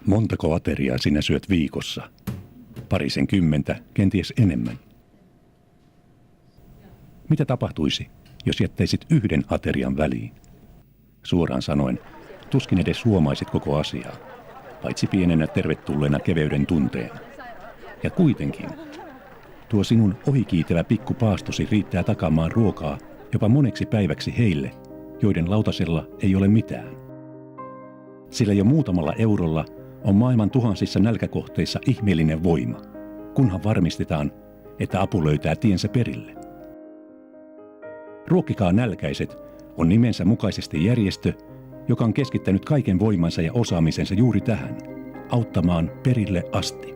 Montako ateriaa sinä syöt viikossa? 20, kenties enemmän. Mitä tapahtuisi, jos jättäisit yhden aterian väliin? Suoraan sanoen, tuskin edes huomaisit koko asiaa, paitsi pienenä tervetulleena keveyden tunteena. Ja kuitenkin, tuo sinun ohikiitävä pikkupaastosi riittää takaamaan ruokaa jopa moneksi päiväksi heille, joiden lautasella ei ole mitään. Sillä jo muutamalla eurolla on maailman tuhansissa nälkäkohteissa ihmeellinen voima, kunhan varmistetaan, että apu löytää tiensä perille. Ruokkikaa nälkäiset on nimensä mukaisesti järjestö, joka on keskittänyt kaiken voimansa ja osaamisensa juuri tähän, auttamaan perille asti.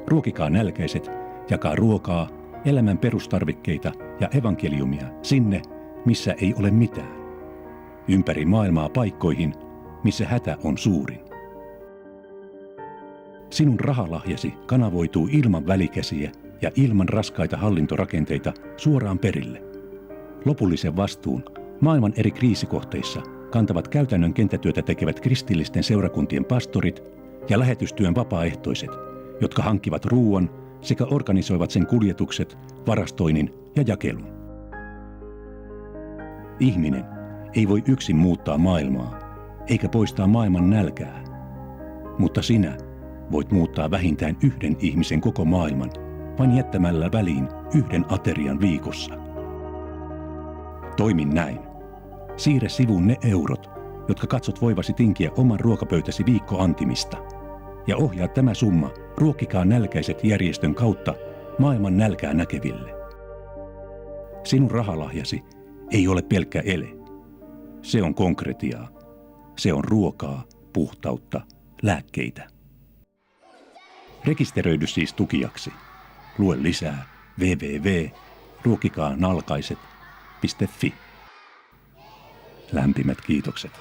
Ruokikaa nälkäiset jakaa ruokaa, elämän perustarvikkeita ja evankeliumia sinne, missä ei ole mitään. Ympäri maailmaa paikkoihin, missä hätä on suurin. Sinun rahalahjasi kanavoituu ilman välikäsiä ja ilman raskaita hallintorakenteita suoraan perille. Lopullisen vastuun maailman eri kriisikohteissa kantavat käytännön kenttätyötä tekevät kristillisten seurakuntien pastorit ja lähetystyön vapaaehtoiset, jotka hankkivat ruuan sekä organisoivat sen kuljetukset, varastoinnin ja jakelun. Ihminen ei voi yksin muuttaa maailmaa, eikä poistaa maailman nälkää. Mutta sinä voit muuttaa vähintään yhden ihmisen koko maailman, vain jättämällä väliin yhden aterian viikossa. Toimi näin. Siirrä sivuun ne eurot, jotka katsot voivasi tinkiä oman ruokapöytäsi viikkoantimista. Ja ohjaa tämä summa Ruokkikaa nälkäiset järjestön kautta maailman nälkää näkeville. Sinun rahalahjasi ei ole pelkkä ele. Se on konkretiaa. Se on ruokaa, puhtautta, lääkkeitä. Rekisteröidy siis tukijaksi. Lue lisää www.ruokikaanalkaiset.fi. Lämpimät kiitokset.